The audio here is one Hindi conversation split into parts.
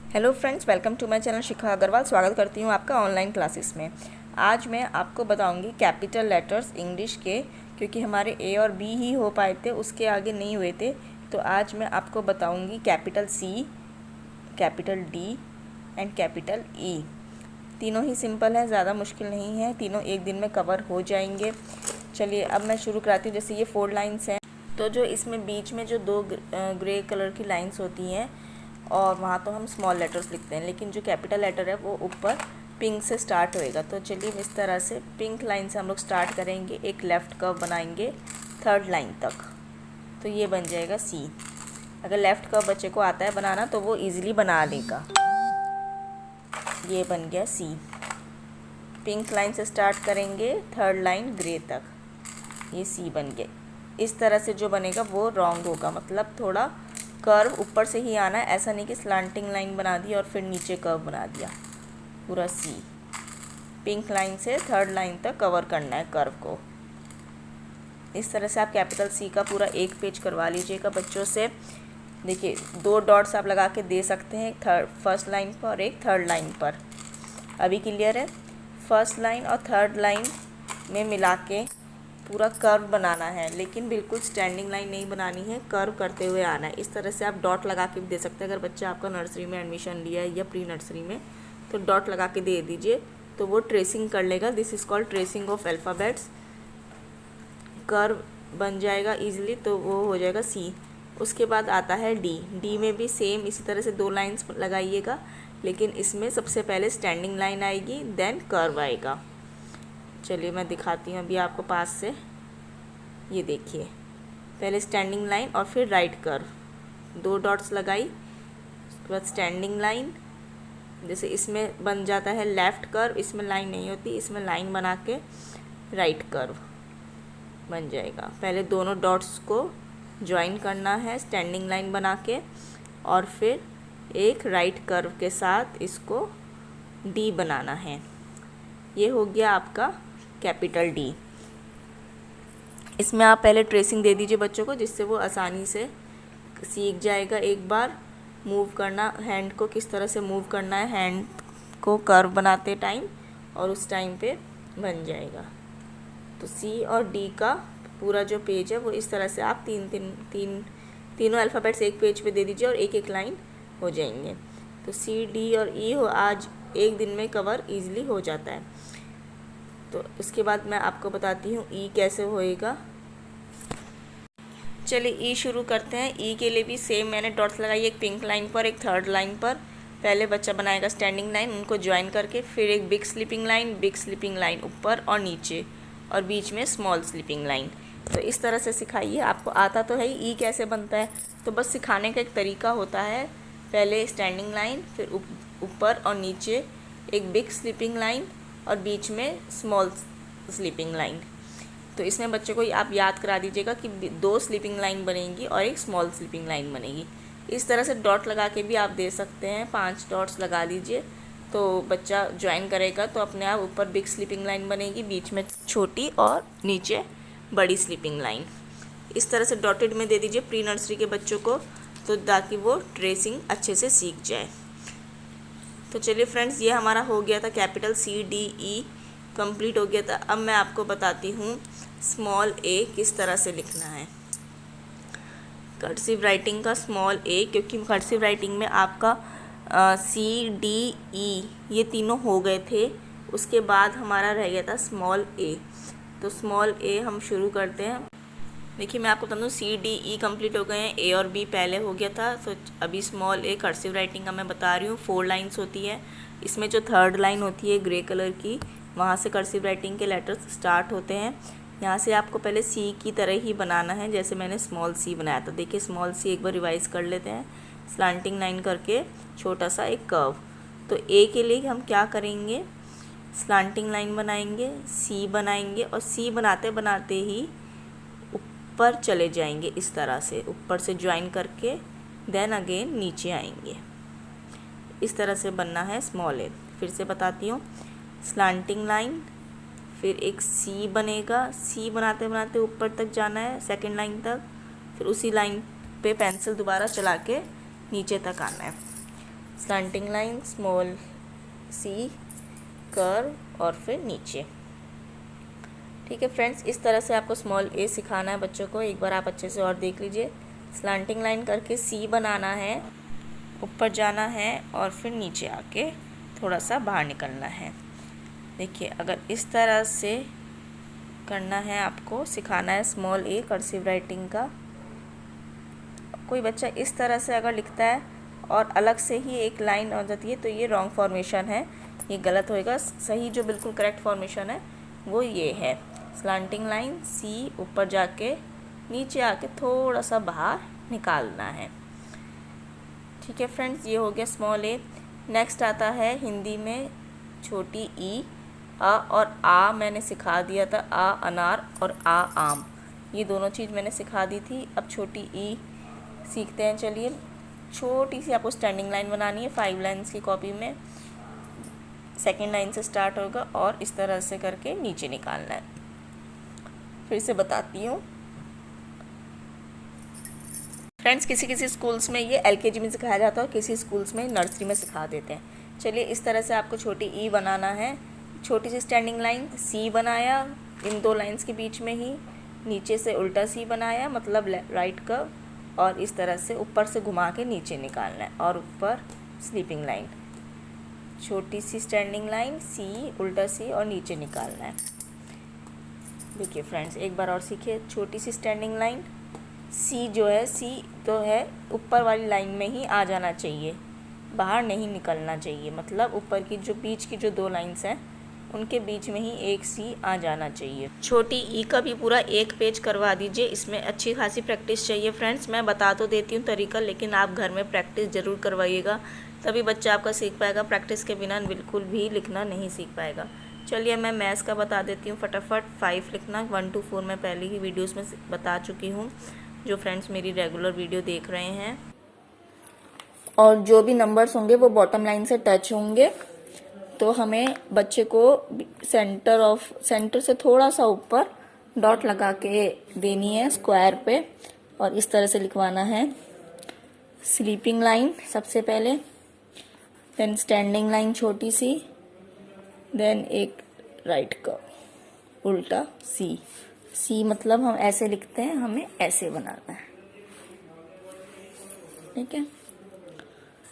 Hello friends, welcome to my channel Shikha Agarwal. स्वागत करती हूँ आपका ऑनलाइन क्लासेस में। आज मैं आपको बताऊँगी कैपिटल लेटर्स इंग्लिश के, क्योंकि हमारे ए और बी ही हो पाए थे, उसके आगे नहीं हुए थे। तो आज मैं आपको बताऊँगी capital C, capital D and capital E. तीनों ही सिंपल है, ज़्यादा मुश्किल नहीं है, तीनों एक दिन में कवर हो जाएंगे। चलिए अब मैं शुरू कराती हूँ। जैसे ये 4 लाइन्स हैं, तो जो इसमें बीच में जो 2 ग्रे कलर की लाइन्स होती हैं, और वहाँ तो हम स्मॉल लेटर्स लिखते हैं, लेकिन जो कैपिटल लेटर है वो ऊपर पिंक से स्टार्ट होएगा। तो चलिए इस तरह से पिंक लाइन से हम लोग स्टार्ट करेंगे, एक लेफ़्ट कर्व बनाएंगे 3rd लाइन तक, तो ये बन जाएगा सी। अगर लेफ़्ट कर्व बच्चे को आता है बनाना तो वो इजीली बना लेगा। ये बन गया सी। पिंक लाइन से स्टार्ट करेंगे 3rd लाइन ग्रे तक, ये सी बन गया। इस तरह से जो बनेगा वो रॉन्ग होगा, मतलब थोड़ा कर्व ऊपर से ही आना है, ऐसा नहीं कि स्लांटिंग लाइन बना दी और फिर नीचे कर्व बना दिया। पूरा सी पिंक लाइन से 3rd लाइन तक कवर करना है कर्व को। इस तरह से आप कैपिटल सी का पूरा एक पेज करवा लीजिएगा बच्चों से। देखिए 2 डॉट्स आप लगा के दे सकते हैं, एक 1st लाइन पर और एक 3rd लाइन पर। अभी क्लियर है? 1st लाइन और 3rd लाइन में मिला के पूरा कर्व बनाना है, लेकिन बिल्कुल स्टैंडिंग लाइन नहीं बनानी है, कर्व करते हुए आना है। इस तरह से आप डॉट लगा के भी दे सकते हैं। अगर बच्चा आपका नर्सरी में एडमिशन लिया है या प्री नर्सरी में, तो डॉट लगा के दे दीजिए, तो वो ट्रेसिंग कर लेगा। This is called tracing of alphabets. Curve बन जाएगा ईजिली, तो वो हो जाएगा सी। उसके बाद आता है डी। डी में भी सेम इसी तरह से 2 लाइन्स लगाइएगा, लेकिन इसमें सबसे पहले स्टैंडिंग लाइन आएगी, देन कर्व आएगा। चलिए मैं दिखाती हूँ अभी आपको पास से। ये देखिए, पहले स्टैंडिंग लाइन और फिर राइट कर्व, 2 डॉट्स लगाई, उसके बाद स्टैंडिंग लाइन। जैसे इसमें बन जाता है लेफ़्ट कर्व, इसमें लाइन नहीं होती, इसमें लाइन बना के राइट कर्व बन जाएगा। पहले दोनों डॉट्स को ज्वाइन करना है स्टैंडिंग लाइन बना के, और फिर एक राइट कर्व के साथ इसको डी बनाना है। ये हो गया आपका कैपिटल डी। इसमें आप पहले ट्रेसिंग दे दीजिए बच्चों को, जिससे वो आसानी से सीख जाएगा। एक बार मूव करना, हैंड को किस तरह से मूव करना है हैंड को कर्व बनाते टाइम, और उस टाइम पे बन जाएगा। तो सी और डी का पूरा जो पेज है वो इस तरह से आप तीनों अल्फ़ाबेट्स एक पेज पे दे दीजिए और एक एक लाइन हो जाएंगे। तो सी, डी और ई हो आज एक दिन में कवर ईजिली हो जाता है। तो इसके बाद मैं आपको बताती हूँ ई कैसे होएगा। चलिए ई शुरू करते हैं। ई के लिए भी सेम मैंने डॉट्स लगाई, एक पिंक लाइन पर, एक 3rd लाइन पर। पहले बच्चा बनाएगा स्टैंडिंग लाइन, उनको ज्वाइन करके, फिर एक बिग स्लीपिंग लाइन ऊपर और नीचे, और बीच में स्मॉल स्लीपिंग लाइन। तो इस तरह से सिखाइए। आपको आता तो है ही ई कैसे बनता है, तो बस सिखाने का एक तरीका होता है। पहले स्टैंडिंग लाइन, फिर ऊपर और नीचे एक बिग स्लीपिंग लाइन, और बीच में स्मॉल स्लीपिंग लाइन। तो इसमें बच्चे को आप याद करा दीजिएगा कि 2 स्लीपिंग लाइन बनेंगी और एक स्मॉल स्लीपिंग लाइन बनेगी। इस तरह से डॉट लगा के भी आप दे सकते हैं, 5 डॉट्स लगा दीजिए, तो बच्चा ज्वाइन करेगा तो अपने आप ऊपर बिग स्लीपिंग लाइन बनेगी, बीच में छोटी और नीचे बड़ी स्लीपिंग लाइन। इस तरह से डॉटेड में दे दीजिए प्री नर्सरी के बच्चों को, तो ताकि वो ट्रेसिंग अच्छे से सीख जाए। तो चलिए फ्रेंड्स, ये हमारा हो गया था कैपिटल सी, डी, ई कंप्लीट हो गया था। अब मैं आपको बताती हूँ स्मॉल ए किस तरह से लिखना है। कर्सिव राइटिंग का स्मॉल ए, क्योंकि कर्सिव राइटिंग में आपका सी, डी, ई ये तीनों हो गए थे, उसके बाद हमारा रह गया था स्मॉल ए। तो स्मॉल ए हम शुरू करते हैं। देखिए मैं आपको बता दूँ, सी, डी, ई कंप्लीट हो गए हैं, ए और बी पहले हो गया था। तो अभी स्मॉल ए कर्सिव राइटिंग का मैं बता रही हूँ। 4 लाइन्स होती है, इसमें जो 3rd लाइन होती है ग्रे कलर की, वहाँ से कर्सिव राइटिंग के लेटर्स स्टार्ट होते हैं। यहाँ से आपको पहले सी की तरह ही बनाना है जैसे मैंने स्मॉल सी बनाया था। देखिए स्मॉल सी एक बार रिवाइज़ कर लेते हैं। स्लांटिंग लाइन करके छोटा सा एक कर्व। तो ए के लिए हम क्या करेंगे, स्लांटिंग लाइन बनाएंगे, सी बनाएंगे, और सी बनाते बनाते ही ऊपर चले जाएंगे इस तरह से, ऊपर से ज्वाइन करके देन अगेन नीचे आएंगे। इस तरह से बनना है स्मॉल ए। फिर से बताती हूँ, स्लांटिंग लाइन, फिर एक सी बनेगा, सी बनाते बनाते ऊपर तक जाना है 2nd लाइन तक, फिर उसी लाइन पे पेंसिल दोबारा चला के नीचे तक आना है। Slanting line, small C, curve और फिर नीचे। ठीक है फ्रेंड्स, इस तरह से आपको स्मॉल ए सिखाना है बच्चों को। एक बार आप अच्छे से और देख लीजिए। स्लैंटिंग लाइन करके सी बनाना है, ऊपर जाना है और फिर नीचे आके थोड़ा सा बाहर निकलना है। देखिए, अगर इस तरह से करना है, आपको सिखाना है स्मॉल ए कर्सिव राइटिंग का। कोई बच्चा इस तरह से अगर लिखता है और अलग से ही एक लाइन आ जाती है तो ये रॉन्ग फॉर्मेशन है, ये गलत होएगा। सही जो बिल्कुल करेक्ट फॉर्मेशन है वो ये है, स्लैंटिंग लाइन, सी, ऊपर जाके नीचे आके थोड़ा सा बाहर निकालना है। ठीक है फ्रेंड्स, ये हो गया स्मॉल ए। नेक्स्ट आता है हिंदी में छोटी ई। अ और आ मैंने सिखा दिया था, आ अनार और आ आम, ये दोनों चीज़ मैंने सिखा दी थी। अब छोटी ई सीखते हैं। चलिए, छोटी सी आपको स्टैंडिंग लाइन बनानी है 5 लाइन्स की कॉपी में। सेकेंड लाइन से स्टार्ट होगा और इस तरह से करके नीचे निकालना है। फिर से बताती हूँ फ्रेंड्स, किसी किसी स्कूल्स में ये LKG में सिखाया जाता है और किसी स्कूल्स में नर्सरी में सिखा देते हैं। चलिए, इस तरह से आपको छोटी ई बनाना है। छोटी सी स्टैंडिंग लाइन, सी बनाया इन 2 लाइंस के बीच में ही, नीचे से उल्टा सी बनाया मतलब राइट कर्व, और इस तरह से ऊपर से घुमा के नीचे निकालना है और ऊपर स्लीपिंग लाइन, छोटी सी स्टैंडिंग लाइन, सी, उल्टा सी और नीचे निकालना है। देखिए फ्रेंड्स, एक बार और सीखिए। छोटी सी स्टैंडिंग लाइन, सी जो है, सी तो है ऊपर वाली लाइन में ही आ जाना चाहिए, बाहर नहीं निकलना चाहिए। मतलब ऊपर की जो बीच की जो 2 लाइन्स हैं उनके बीच में ही एक सी आ जाना चाहिए। छोटी ई का भी पूरा 1 पेज करवा दीजिए। इसमें अच्छी खासी प्रैक्टिस चाहिए फ्रेंड्स। मैं बता तो देती हूँ तरीका, लेकिन आप घर में प्रैक्टिस ज़रूर करवाइएगा, तभी बच्चा आपका सीख पाएगा। प्रैक्टिस के बिना बिल्कुल भी लिखना नहीं सीख पाएगा। चलिए, मैं मैथ्स का बता देती हूँ फटाफट। 5 लिखना, 1 to 4 मैं पहले ही वीडियोज़ में बता चुकी हूँ, जो फ्रेंड्स मेरी रेगुलर वीडियो देख रहे हैं। और जो भी नंबर्स होंगे वो बॉटम लाइन से टच होंगे, तो हमें बच्चे को सेंटर से थोड़ा सा ऊपर डॉट लगा के देनी है स्क्वायर पे, और इस तरह से लिखवाना है। स्लीपिंग लाइन सबसे पहले, देन स्टैंडिंग लाइन छोटी सी, देन एक राइट कर्व, उल्टा सी। सी मतलब हम ऐसे लिखते हैं, हमें ऐसे बनाना है। ठीक है,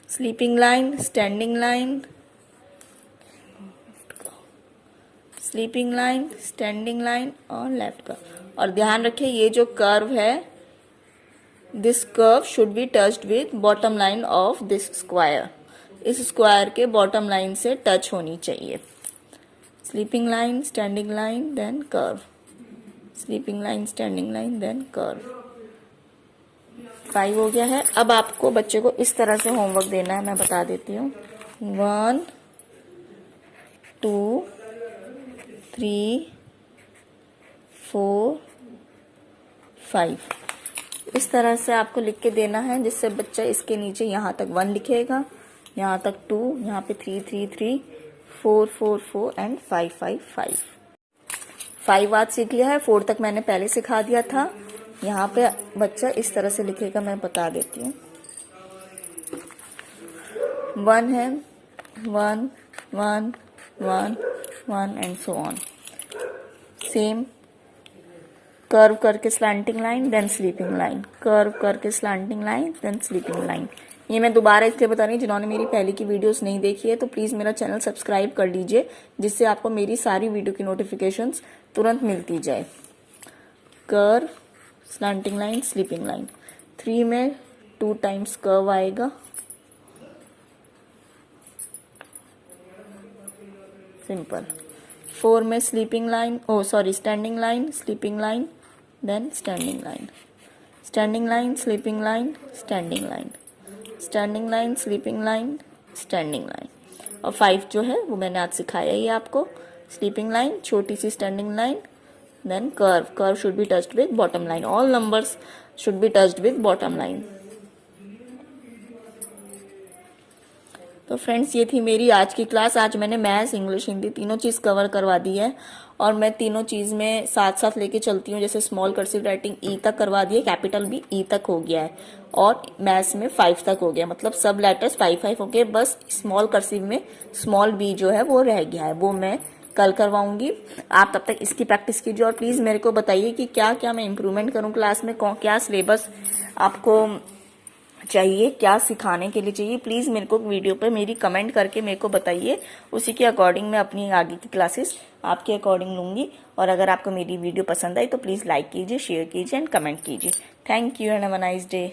sleeping line, standing line, sleeping line, standing line और लेफ्ट कर्व। और ध्यान रखिए, ये जो कर्व है, this curve should be touched with bottom line of this square. इस स्क्वायर के बॉटम लाइन से टच होनी चाहिए। Sleeping line, standing line, then curve, sleeping line, standing line, then curve. 5 हो गया है। अब आपको बच्चे को इस तरह से होमवर्क देना है, मैं बता देती हूँ। 1 2 3 4 5, इस तरह से आपको लिख के देना है, जिससे बच्चा इसके नीचे यहाँ तक 1 लिखेगा, यहाँ तक 2, यहाँ पे 3 3 3, 4 4 4 एंड 5 5 5। 5 आज सीख लिया है, 4 तक मैंने पहले सिखा दिया था। यहाँ पे बच्चा इस तरह से लिखेगा, मैं बता देती हूँ। 1 है, 1 1 1 1 and so on. Same curve करके slanting line, then sleeping line, curve करके slanting line, then sleeping line. ये मैं दोबारा इसलिए बता रही हूँ, जिन्होंने मेरी पहले की वीडियोस नहीं देखी है तो प्लीज़ मेरा चैनल सब्सक्राइब कर लीजिए, जिससे आपको मेरी सारी वीडियो की नोटिफिकेशंस तुरंत मिलती जाए। Curve, slanting line, sleeping line. 3 में 2 टाइम्स कर्व आएगा, सिंपल। 4 में sleeping line, standing line, sleeping line, then standing line, standing line, sleeping line, standing line, standing line, sleeping line, standing line. और 5 जो है वो मैंने आज सिखाया ही आपको। स्लीपिंग लाइन, छोटी सी standing line, then curve, curve should be touched with bottom line, all numbers should be touched with bottom line. तो फ्रेंड्स, ये थी मेरी आज की क्लास। आज मैंने मैथ्स, इंग्लिश, हिंदी तीनों चीज़ कवर करवा दी है और मैं तीनों चीज़ में साथ साथ लेके चलती हूँ। जैसे स्मॉल कर्सिव राइटिंग ई तक करवा दी है, कैपिटल भी ई तक हो गया है और मैथ्स में 5 तक हो गया, मतलब सब लेटर्स 5 हो गए। बस स्मॉल कर्सिव में स्मॉल बी जो है वो रह गया है, वो मैं कल करवाऊंगी। आप तब तक इसकी प्रैक्टिस कीजिए और प्लीज़ मेरे को बताइए कि क्या क्या मैं इम्प्रूवमेंट करूँ क्लास में, क्या सिलेबस आपको चाहिए, क्या सिखाने के लिए चाहिए। प्लीज़ मेरे को वीडियो पर मेरी कमेंट करके मेरे को बताइए, उसी के अकॉर्डिंग मैं अपनी आगे की क्लासेस आपके अकॉर्डिंग लूँगी। और अगर आपको मेरी वीडियो पसंद आई तो प्लीज़ लाइक कीजिए, शेयर कीजिए एंड कमेंट कीजिए। Thank you and have a nice day.